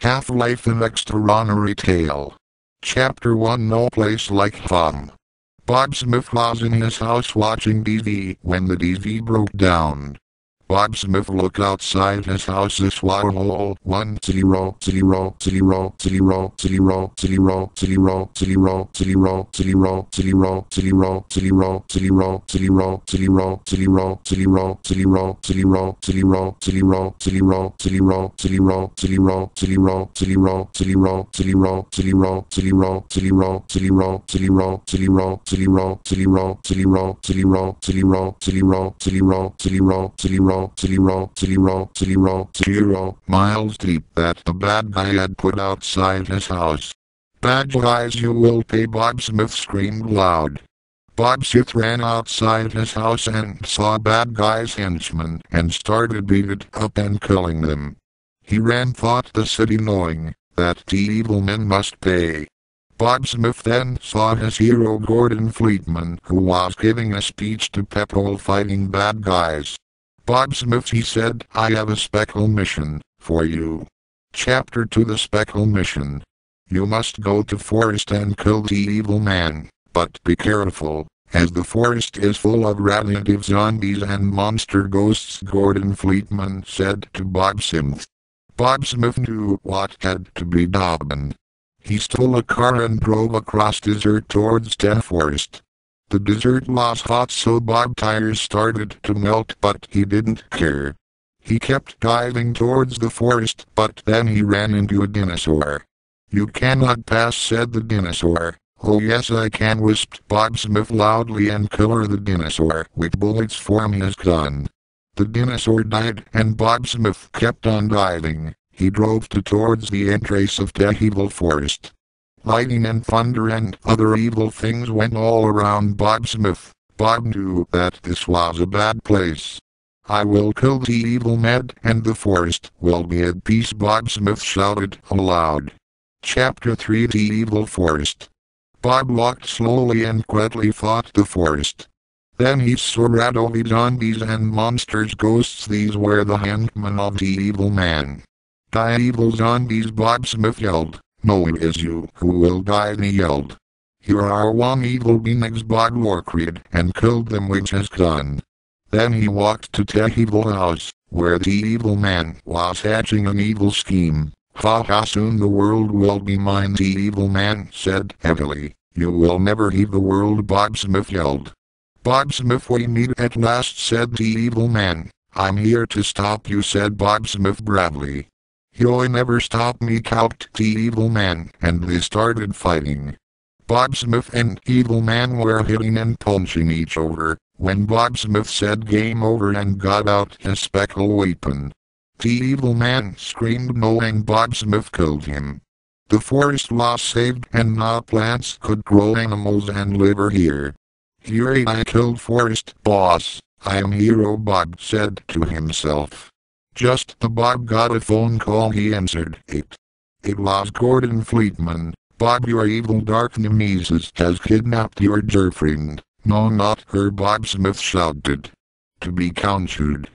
Half-Life in Extoromary Tale. Chapter 1 No Place Like Home. Bob Smith was in his house watching TV when the TV broke down. Bob Smith looked outside his house's wall. 0 miles deep that the bad guy had put outside his house. Bad guys, you will pay, Bob Smith screamed loud. Bob Smith ran outside his house and saw bad guys' henchmen and started beating up and killing them. He ran thought the city knowing that the evil men must pay. Bob Smith then saw his hero Gordon Fleetman, who was giving a speech to people fighting bad guys. Bob Smith, he said, I have a special mission for you. Chapter 2 The Special Mission. You must go to forest and kill the evil man, but be careful, as the forest is full of radioactive zombies and monster ghosts, Gordon Fleetman said to Bob Smith. Bob Smith knew what had to be done. He stole a car and drove across desert towards the forest. The desert was hot, so Bob's tires started to melt, but he didn't care. He kept driving towards the forest, but then he ran into a dinosaur. You cannot pass, said the dinosaur. Oh yes I can, whispered Bob Smith loudly and killed the dinosaur with bullets from his gun. The dinosaur died and Bob Smith kept on driving. He drove towards the entrance of the evil forest. Lightning and thunder and other evil things went all around Bob Smith. Bob knew that this was a bad place. I will kill the evil man and the forest will be at peace, Bob Smith shouted aloud. Chapter 3 The Evil Forest. Bob walked slowly and quietly thought the forest. Then he saw radioactive zombies and monsters ghosts. These were the henchmen of the evil man. Die evil zombies, Bob Smith yelled. No, it is you who will die, he yelled. Here are one evil beings, Bob cried, and killed them with his gun. Then he walked to the evil house, where the evil man was hatching an evil scheme. Ha ha, soon the world will be mine, the evil man said heavily. You will never leave the world, Bob Smith yelled. Bob Smith, we meet at last, said the evil man. I'm here to stop you, said Bob Smith bravely. You'll never stop me, shouted the evil man, and they started fighting. Bob Smith and evil man were hitting and punching each other, when Bob Smith said game over and got out his special weapon. The evil man screamed no and Bob Smith killed him. The forest was saved and now plants could grow, animals and live here. Here I killed forest boss, I am hero, Bob said to himself. Just the Bob got a phone call, he answered it. It was Gordon Fleetman. Bob, your evil dark nemesis has kidnapped your girlfriend. No, not her, Bob Smith shouted. To be counted.